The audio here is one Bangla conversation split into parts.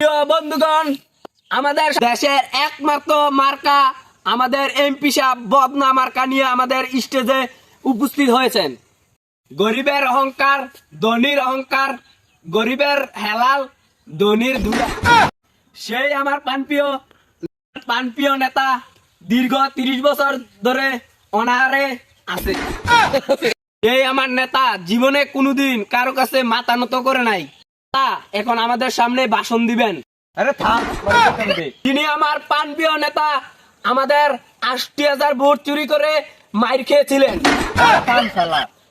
প্রিয় বন্ধুগণ, আমাদের দেশের একমাত্র মার্কা আমাদের এমপি সাহেব বদনা মার্কা নিয়ে আমাদের স্টেজে উপস্থিত হয়েছেন। গরিবের অহংকার, ধনীর অহংকার, গরিবের হেলাল, ধনীর ধুলা। সেই আমার পানপ্রিয় নেতা দীর্ঘ 30 বছর ধরে অনাহারে আছে। এই আমার নেতা জীবনে কোনোদিন কারো কাছে মাথা নত করে নাই। এখন আমাদের সামনে ভাষণ দিবেন। তিনি আমার পানপ্রিয় নেতা, আমাদের 80,000 ভোট চুরি করে মাইর খেয়েছিলেন।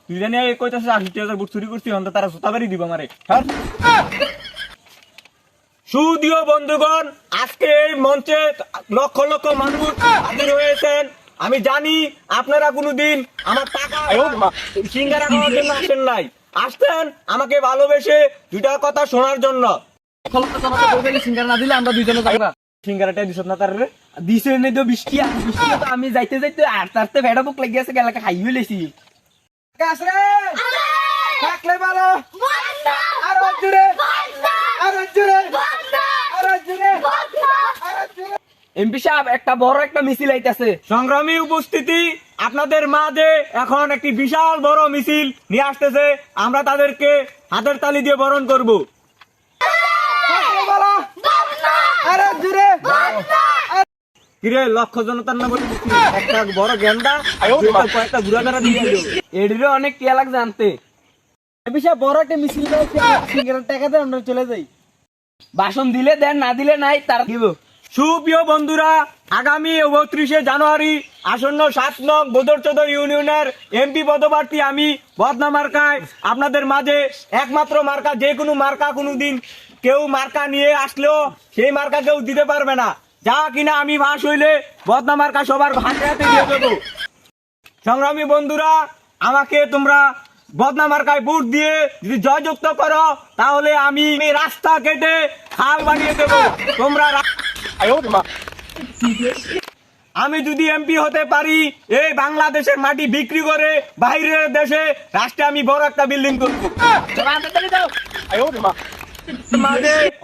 তুই জানি কইতাছিস 80,000 ভোট চুরি করছি, অন্ত তারা সুতাবারি দিব আমারে। সুদীয় বন্ধুগণ, আজকে এই মঞ্চে লক্ষ লক্ষ মানুষ হাজির হয়েছেন। আমি জানি আপনারা কোনোদিন আমার টাকা সিঙ্গারা খাওয়ার জন্য আসেন নাই, আসতেন আমাকে ভালোবেসে দুটা কথা শোনার জন্য। সিঙ্গারা না দিলে আমরা দুইজনে যাবো। সিঙ্গারাটা দিছ না তার রে? দিছে নেই তো বৃষ্টি তো আমি যাইতে যাইতে আস্তে আস্তে ভেড়া বুক লেগে গেছে, গেলাকে খাইয়ে লেছি। থাকলে ভালো, আরো জোরে, আরো জোরে, আরো জোরে। এমপি সাহেব, একটা বড় একটা মিছিল আইতাছে। সংগ্রামী উপস্থিতি, আপনাদের মাঝে এখন একটি বিশাল বড় মিছিল নিয়ে আসতেছে। আমরা তাদেরকে হাতের তালি দিয়ে বরণ করব। কিরে, লক্ষ জনতার না বলি একটা বড় গেন্দা কয়েকটা ঘুরা ধরা দিয়ে দিল। এডিরও অনেক টিয়া লাগ জানতে। এমপি সাহেব, বড় একটা মিছিল সিঙ্গারের টাকা দিয়ে আমরা চলে যাই। ভাষণ দিলে দেন, না দিলে নাই, তার দিব। সুপ্রিয় বন্ধুরা, আগামী 29শে জানুয়ারি আসন্ন 7 নং বদরচোদ ইউনিয়নের এমপি পদপ্রার্থী আমি বদনা মার্কায় আপনাদের মাঝে একমাত্র মার্কা। যে কোনো মার্কা কোনোদিন কেউ মার্কা নিয়ে আসলেও সেই মার্কা কেউ দিতে পারবে না। যা কিনা আমি ভাস হইলে বদনা মার্কা সবার হাতে হাতে দিয়ে দেবো। সংগ্রামী বন্ধুরা, আমাকে তোমরা বদনা মার্কায় ভোট দিয়ে যদি জয়যুক্ত করো, তাহলে আমি রাস্তা কেটে খাল বানিয়ে দেবো। তোমরা আমি যদি এমপি হতে পারি, এই বাংলাদেশের মাটি বিক্রি করে বাইরের দেশে রাষ্ট্রে আমি বড় একটা বিল্ডিং করবো।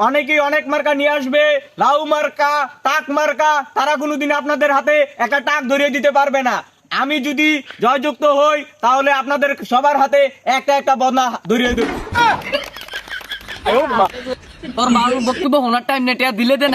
অনেকেই অনেক মার্কা নিয়ে আসবে, লাউ মার্কা, টাক মার্কা, তারা কোনোদিন আপনাদের হাতে একটা টাক ধরিয়ে দিতে পারবে না। আমি যদি জয়যুক্ত হই, তাহলে আপনাদের সবার হাতে একটা একটা বদনা ধরিয়ে দেবো। তোর বক্তব্য হোনার টাইম নেটিয়া দিলে দেন।